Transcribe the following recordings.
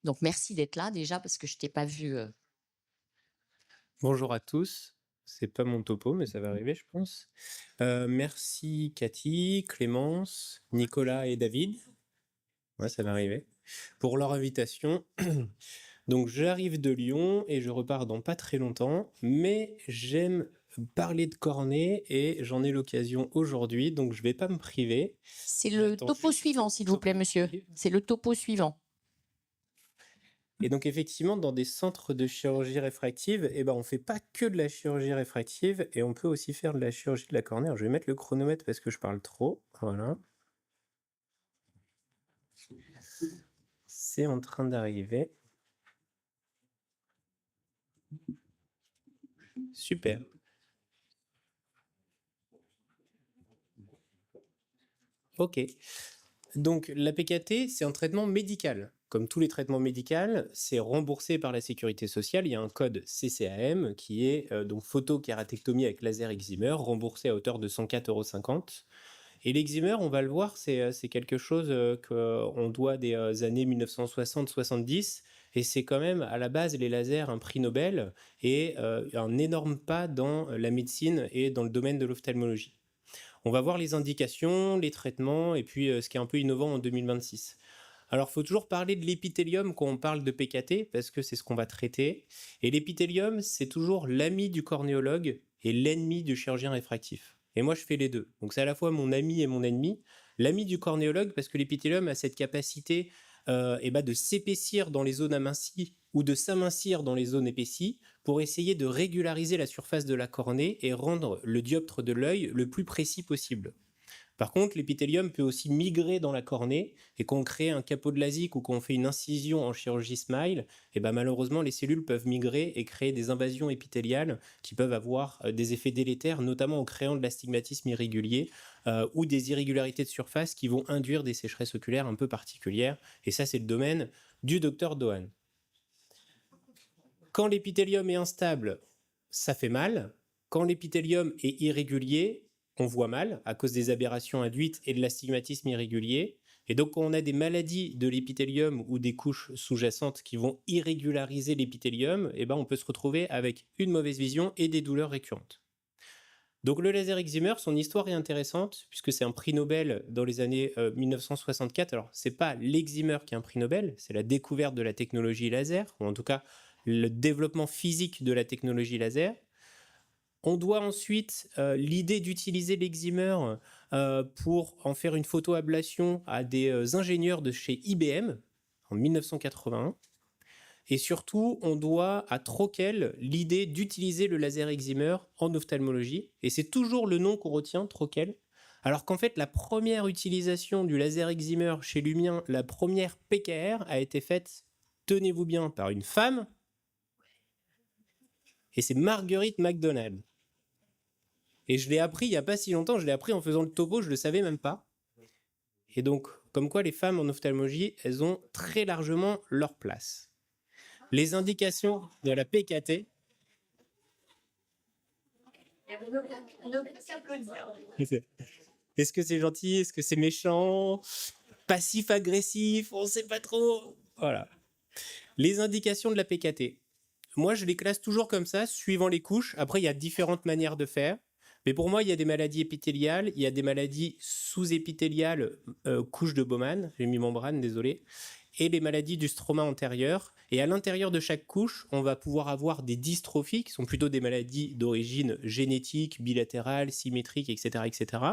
Donc merci d'être là déjà parce que je t'ai pas vu. Bonjour à tous. C'est pas mon topo, mais ça va arriver, je pense. Merci Cathy, Clémence, Nicolas et David. Ouais, ça va arriver. Pour leur invitation. Donc j'arrive de Lyon et je repars dans pas très longtemps, mais j'aime parler de cornet et j'en ai l'occasion aujourd'hui, donc je vais pas me priver. C'est le J'attends topo juste suivant, que s'il les vous autres plaît, monsieur. arrivent. C'est le topo suivant. Et donc effectivement, dans des centres de chirurgie réfractive, eh ben, on fait pas que de la chirurgie réfractive et on peut aussi faire de la chirurgie de la cornée. Alors, je vais mettre le chronomètre parce que je parle trop. Voilà. C'est en train d'arriver. Super. Ok. Donc la PKT, c'est un traitement médical. Comme tous les traitements médicaux, c'est remboursé par la sécurité sociale. Il y a un code CCAM qui est donc photokératectomie avec laser excimer, remboursé à hauteur de 104,50 €. Et l'excimer, on va le voir, c'est quelque chose qu'on doit des années 1960-70. Et c'est quand même à la base les lasers un prix Nobel et un énorme pas dans la médecine et dans le domaine de l'ophtalmologie. On va voir les indications, les traitements et puis ce qui est un peu innovant en 2026. Alors, il faut toujours parler de l'épithélium quand on parle de PKT, parce que c'est ce qu'on va traiter. Et l'épithélium, c'est toujours l'ami du cornéologue et l'ennemi du chirurgien réfractif. Et moi, je fais les deux. Donc, c'est à la fois mon ami et mon ennemi. L'ami du cornéologue, parce que l'épithélium a cette capacité de s'épaissir dans les zones amincies ou de s'amincir dans les zones épaissies pour essayer de régulariser la surface de la cornée et rendre le dioptre de l'œil le plus précis possible. Par contre, l'épithélium peut aussi migrer dans la cornée et quand on crée un capot de LASIK ou qu'on fait une incision en chirurgie SMILE, et ben malheureusement, les cellules peuvent migrer et créer des invasions épithéliales qui peuvent avoir des effets délétères, notamment en créant de l'astigmatisme irrégulier ou des irrégularités de surface qui vont induire des sécheresses oculaires un peu particulières. Et ça, c'est le domaine du docteur Dohan. Quand l'épithélium est instable, ça fait mal. Quand l'épithélium est irrégulier, on voit mal à cause des aberrations induites et de l'astigmatisme irrégulier. Et donc, quand on a des maladies de l'épithélium ou des couches sous-jacentes qui vont irrégulariser l'épithélium, eh ben, on peut se retrouver avec une mauvaise vision et des douleurs récurrentes. Donc le laser excimer, son histoire est intéressante puisque c'est un prix Nobel dans les années 1964. Alors c'est pas l'excimer qui est un prix Nobel, c'est la découverte de la technologie laser, ou en tout cas le développement physique de la technologie laser. On doit ensuite l'idée d'utiliser l'excimer pour en faire une photoablation à des ingénieurs de chez IBM en 1981. Et surtout, on doit à Troquel l'idée d'utiliser le laser excimer en ophtalmologie. Et c'est toujours le nom qu'on retient, Troquel. Alors qu'en fait, la première utilisation du laser excimer chez Lumien, la première PKR, a été faite, tenez-vous bien, par une femme. Et c'est Marguerite MacDonald. Et je l'ai appris il n'y a pas si longtemps, je l'ai appris en faisant le topo, je ne le savais même pas. Et donc, comme quoi les femmes en ophtalmologie, elles ont très largement leur place. Les indications de la PKT. Est-ce que c'est gentil? Est-ce que c'est méchant? Passif-agressif? On ne sait pas trop. Voilà. Les indications de la PKT. Moi, je les classe toujours comme ça, suivant les couches. Après, il y a différentes manières de faire. Mais pour moi, il y a des maladies épithéliales, il y a des maladies sous-épithéliales, couche de Bowman, j'ai mis membrane, désolé, et les maladies du stroma antérieur. Et à l'intérieur de chaque couche, on va pouvoir avoir des dystrophies, qui sont plutôt des maladies d'origine génétique, bilatérale, symétrique, etc., etc.,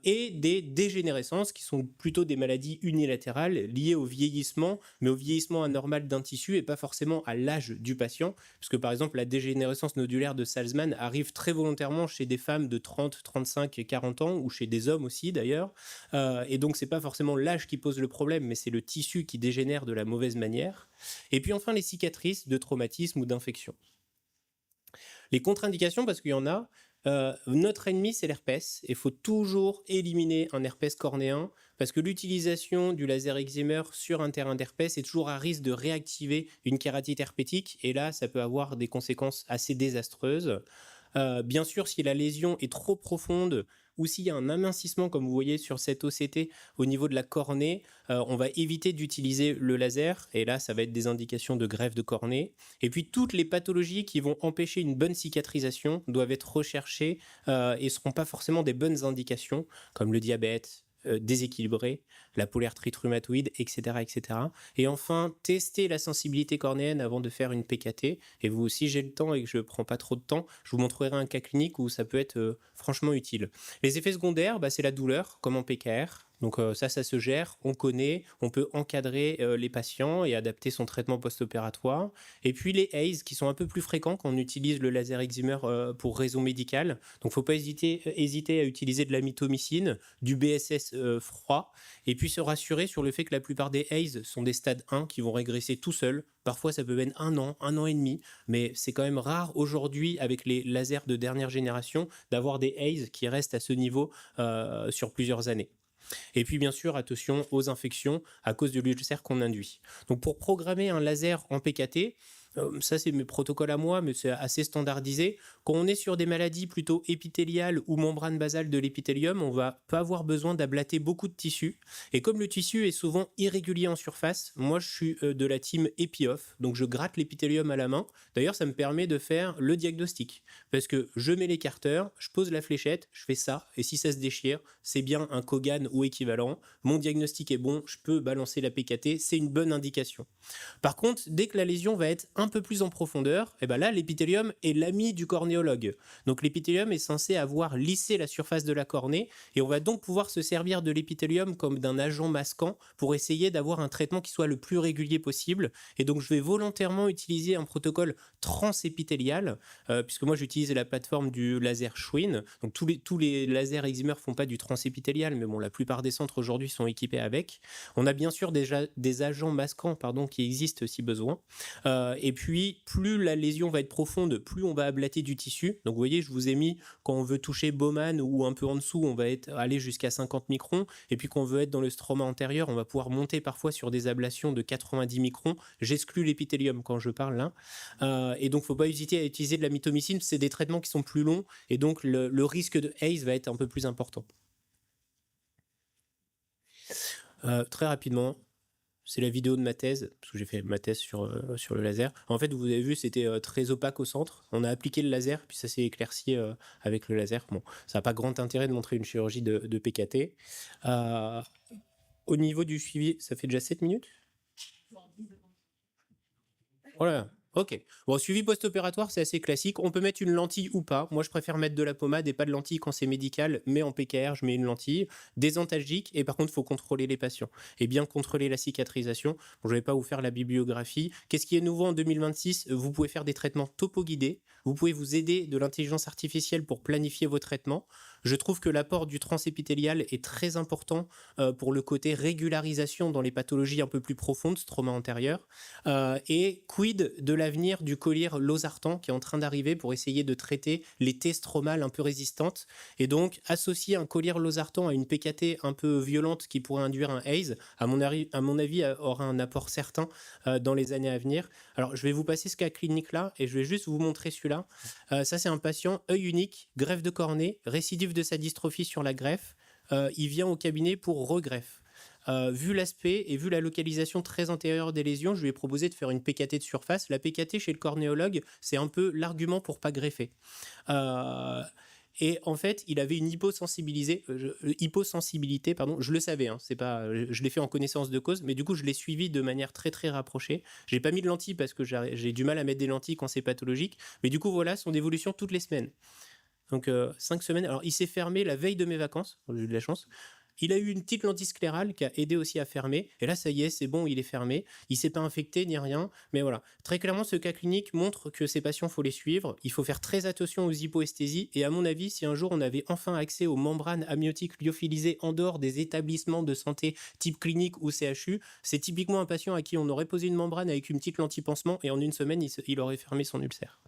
et des dégénérescences qui sont plutôt des maladies unilatérales liées au vieillissement, mais au vieillissement anormal d'un tissu et pas forcément à l'âge du patient. Parce que par exemple, la dégénérescence nodulaire de Salzmann arrive très volontairement chez des femmes de 30, 35 et 40 ans, ou chez des hommes aussi d'ailleurs. Et donc, c'est pas forcément l'âge qui pose le problème, mais c'est le tissu qui dégénère de la mauvaise manière. Et puis enfin, les cicatrices de traumatisme ou d'infection. Les contre-indications, parce qu'il y en a, notre ennemi, c'est l'herpès. Il faut toujours éliminer un herpès cornéen parce que l'utilisation du laser excimer sur un terrain d'herpès est toujours à risque de réactiver une kératite herpétique. Et là, ça peut avoir des conséquences assez désastreuses. Bien sûr, si la lésion est trop profonde ou s'il y a un amincissement, comme vous voyez sur cette OCT au niveau de la cornée, on va éviter d'utiliser le laser, et là, ça va être des indications de greffe de cornée. Et puis, toutes les pathologies qui vont empêcher une bonne cicatrisation doivent être recherchées et ne seront pas forcément des bonnes indications, comme le diabète, déséquilibré, la polyarthrite rhumatoïde, etc., etc. Et enfin, tester la sensibilité cornéenne avant de faire une PKT. Et vous, si j'ai le temps et que je ne prends pas trop de temps, je vous montrerai un cas clinique où ça peut être franchement utile. Les effets secondaires, c'est la douleur, comme en PKR. Donc ça se gère, on connaît, on peut encadrer les patients et adapter son traitement post-opératoire. Et puis les AIS qui sont un peu plus fréquents quand on utilise le laser excimer pour raison médicale. Donc il ne faut pas hésiter à utiliser de la mitomycine, du BSS froid, et puis se rassurer sur le fait que la plupart des AIS sont des stades 1 qui vont régresser tout seuls. Parfois, ça peut mettre un an et demi, mais c'est quand même rare aujourd'hui, avec les lasers de dernière génération, d'avoir des AIS qui restent à ce niveau sur plusieurs années. Et puis bien sûr, attention aux infections à cause de l'ulcère qu'on induit. Donc pour programmer un laser en PKT, ça c'est mes protocoles à moi, mais c'est assez standardisé. Quand on est sur des maladies plutôt épithéliales ou membrane basale de l'épithélium, on va pas avoir besoin d'ablater beaucoup de tissu. Et comme le tissu est souvent irrégulier en surface, moi je suis de la team EpiOff, donc je gratte l'épithélium à la main. D'ailleurs, ça me permet de faire le diagnostic, parce que je mets l'écarteur, je pose la fléchette, je fais ça, et si ça se déchire, c'est bien un Kogan ou équivalent. Mon diagnostic est bon, je peux balancer la PKT, c'est une bonne indication. Par contre, dès que la lésion va être un peu plus en profondeur, et là, l'épithélium est l'ami du cornéologue. Donc l'épithélium est censé avoir lissé la surface de la cornée, et on va donc pouvoir se servir de l'épithélium comme d'un agent masquant pour essayer d'avoir un traitement qui soit le plus régulier possible. Et donc je vais volontairement utiliser un protocole transépithélial, puisque moi j'utilise la plateforme du laser Schwinn. Donc tous les lasers excimer font pas du transépithélial, mais bon, la plupart des centres aujourd'hui sont équipés avec. On a bien sûr déjà des agents masquants qui existent si besoin. Et puis, plus la lésion va être profonde, plus on va ablater du tissu. Donc, vous voyez, je vous ai mis, quand on veut toucher Bowman ou un peu en dessous, on va aller jusqu'à 50 microns. Et puis, quand on veut être dans le stroma antérieur, on va pouvoir monter parfois sur des ablations de 90 microns. J'exclus l'épithélium quand je parle là. Et donc, il ne faut pas hésiter à utiliser de la mitomycine. C'est des traitements qui sont plus longs. Et donc, le risque de ACE va être un peu plus important. Très rapidement, c'est la vidéo de ma thèse, parce que j'ai fait ma thèse sur le laser. En fait, vous avez vu, c'était très opaque au centre. On a appliqué le laser, puis ça s'est éclairci avec le laser. Bon, ça n'a pas grand intérêt de montrer une chirurgie de PKT. Au niveau du suivi, ça fait déjà 7 minutes ? Voilà. Ok. Bon, suivi post-opératoire, c'est assez classique. On peut mettre une lentille ou pas. Moi, je préfère mettre de la pommade et pas de lentille quand c'est médical, mais en PKR, je mets une lentille. Des antalgiques, et par contre, il faut contrôler les patients. Et bien contrôler la cicatrisation. Bon, je ne vais pas vous faire la bibliographie. Qu'est-ce qui est nouveau en 2026 ? Vous pouvez faire des traitements topo-guidés. Vous pouvez vous aider de l'intelligence artificielle pour planifier vos traitements. Je trouve que l'apport du transépithélial est très important pour le côté régularisation dans les pathologies un peu plus profondes, stroma antérieur. Et quid de l'avenir du collier losartan qui est en train d'arriver pour essayer de traiter les T stromales un peu résistantes. Et donc, associer un collier losartan à une PKT un peu violente qui pourrait induire un ACE, à mon avis, aura un apport certain dans les années à venir. Alors, je vais vous passer ce cas clinique-là et je vais juste vous montrer celui-là. Ça, c'est un patient œil unique, greffe de cornée, récidive de sa dystrophie sur la greffe. Il vient au cabinet pour regreffe. Vu l'aspect et vu la localisation très antérieure des lésions, je lui ai proposé de faire une PKT de surface. La PKT chez le cornéologue, c'est un peu l'argument pour pas greffer. Et en fait, il avait une hyposensibilité, je le savais, c'est pas, je l'ai fait en connaissance de cause, mais du coup, je l'ai suivi de manière très très rapprochée. J'ai pas mis de lentilles parce que j'ai du mal à mettre des lentilles quand c'est pathologique, mais du coup, voilà, son évolution toutes les semaines. Donc 5 semaines. Alors, il s'est fermé la veille de mes vacances, j'ai eu de la chance. Il a eu une petite lentille sclérale qui a aidé aussi à fermer. Et là, ça y est, c'est bon, il est fermé. Il ne s'est pas infecté ni rien. Mais voilà, très clairement, ce cas clinique montre que ces patients, il faut les suivre. Il faut faire très attention aux hypoesthésies. Et à mon avis, si un jour on avait enfin accès aux membranes amniotiques lyophilisées en dehors des établissements de santé type clinique ou CHU, c'est typiquement un patient à qui on aurait posé une membrane avec une petite lentille pansement et en une semaine, il aurait fermé son ulcère.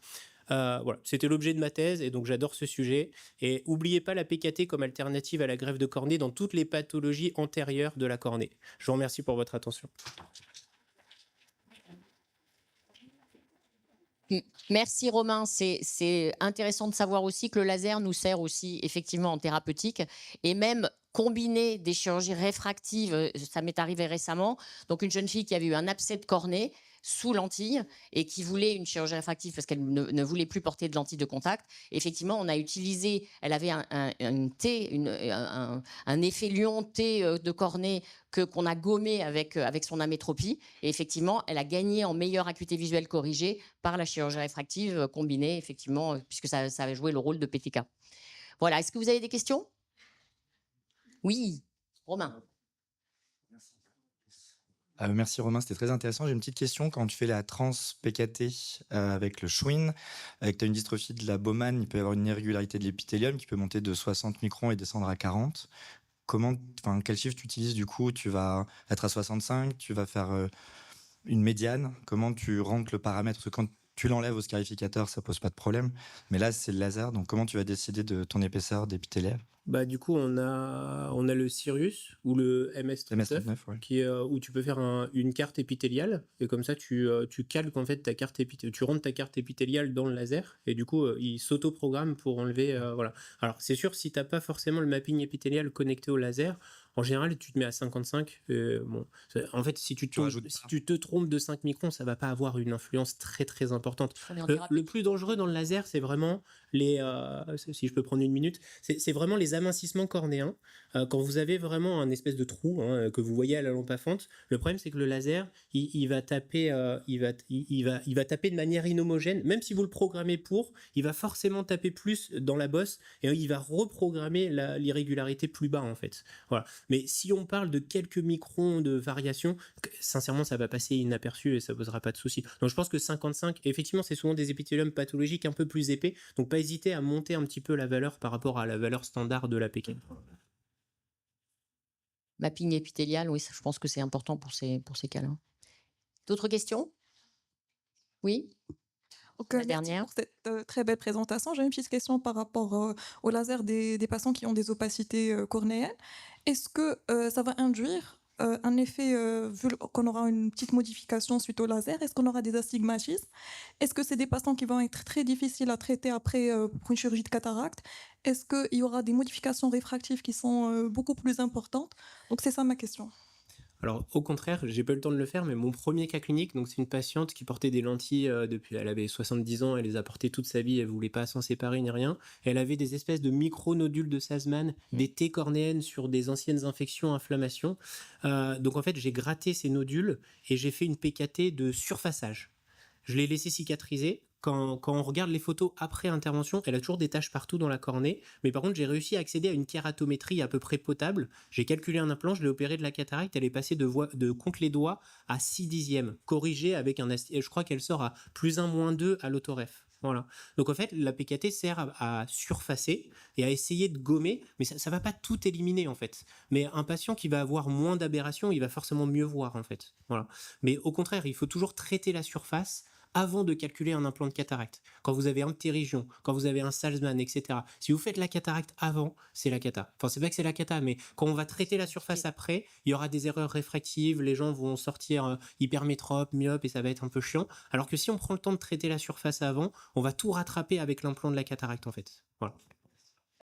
Voilà, c'était l'objet de ma thèse et donc j'adore ce sujet. Et n'oubliez pas la PKT comme alternative à la greffe de cornée dans toutes les pathologies antérieures de la cornée. Je vous remercie pour votre attention. Merci Romain, c'est intéressant de savoir aussi que le laser nous sert aussi effectivement en thérapeutique et même combiner des chirurgies réfractives, ça m'est arrivé récemment. Donc une jeune fille qui avait eu un abcès de cornée sous lentille et qui voulait une chirurgie réfractive parce qu'elle ne voulait plus porter de lentilles de contact. Effectivement, on a utilisé, elle avait une T, un effet lion T de cornée qu'on a gommé avec son amétropie. Et effectivement, elle a gagné en meilleure acuité visuelle corrigée par la chirurgie réfractive combinée, effectivement, puisque ça a joué le rôle de PTK. Voilà, est-ce que vous avez des questions? Oui, Romain. Merci Romain, c'était très intéressant. J'ai une petite question. Quand tu fais la trans-PKT avec le Schwinn, que tu as une dystrophie de la Bowman, il peut y avoir une irrégularité de l'épithélium qui peut monter de 60 microns et descendre à 40. Quel chiffre tu utilises du coup? Tu vas être à 65, tu vas faire une médiane. Comment tu rentres le paramètre? Parce que quand tu l'enlèves au scarificateur, ça pose pas de problème. Mais là, c'est le laser. Donc, comment tu vas décider de ton épaisseur d'épithélium? Bah, du coup, on a le Sirius ou le MS39 MS39, ouais. qui est, où tu peux faire une carte épithéliale et comme ça tu calques en fait ta carte tu rentres ta carte épithéliale dans le laser et du coup il s'auto-programme pour enlever voilà. Alors c'est sûr si t'as pas forcément le mapping épithélial connecté au laser, en général tu te mets à 55. Bon, en fait si si tu te trompes de 5 microns, ça va pas avoir une influence très très importante. Le plus dangereux dans le laser, c'est vraiment les si je peux prendre une minute, c'est vraiment les amincissements cornéens. Quand vous avez vraiment un espèce de trou que vous voyez à la lampe à fente, le problème c'est que le laser il va taper il va taper de manière inhomogène, même si vous le programmez pour, il va forcément taper plus dans la bosse et il va reprogrammer l'irrégularité plus bas en fait. Voilà. Mais si on parle de quelques microns de variation, sincèrement ça va passer inaperçu et ça posera pas de souci. Donc je pense que 55, effectivement c'est souvent des épithéliums pathologiques un peu plus épais, donc pas hésiter à monter un petit peu la valeur par rapport à la valeur standard de l'APK. Mapping épithélial, oui, je pense que c'est important pour ces cas-là. D'autres questions? Oui? Donc, La merci dernière. pour cette très belle présentation. J'ai une petite question par rapport au laser des patients qui ont des opacités cornéennes. Est-ce que ça va induire un effet, vu qu'on aura une petite modification suite au laser, est-ce qu'on aura des astigmatismes? Est-ce que c'est des patients qui vont être très difficiles à traiter après pour une chirurgie de cataracte? Est-ce qu'il y aura des modifications réfractives qui sont beaucoup plus importantes? Donc c'est ça ma question. Alors au contraire, j'ai pas eu le temps de le faire, mais mon premier cas clinique, donc c'est une patiente qui portait des lentilles depuis, elle avait 70 ans, elle les a portées toute sa vie, elle voulait pas s'en séparer ni rien. Elle avait des espèces de micro-nodules de Sazman, des T cornéennes sur des anciennes infections, inflammations. Donc en fait, j'ai gratté ces nodules et j'ai fait une PKT de surfaçage. Je l'ai laissé cicatriser. Quand on regarde les photos après intervention, elle a toujours des taches partout dans la cornée. Mais par contre, j'ai réussi à accéder à une kératométrie à peu près potable. J'ai calculé un implant, je l'ai opéré de la cataracte. Elle est passée de contre les doigts à 6 dixièmes, corrigée avec je crois qu'elle sort à +1, -2 à l'autoref. Voilà. Donc en fait, la PKT sert à surfacer et à essayer de gommer, mais ça va pas tout éliminer en fait. Mais un patient qui va avoir moins d'aberrations, il va forcément mieux voir en fait. Voilà. Mais au contraire, il faut toujours traiter la surface avant de calculer un implant de cataracte. Quand vous avez un ptérygion, quand vous avez un Salzmann, etc. Si vous faites la cataracte avant, c'est la cata. Enfin, c'est pas que c'est la cata, mais quand on va traiter la surface après, il y aura des erreurs réfractives, les gens vont sortir hypermétropes, myopes, et ça va être un peu chiant. Alors que si on prend le temps de traiter la surface avant, on va tout rattraper avec l'implant de la cataracte, en fait. Voilà.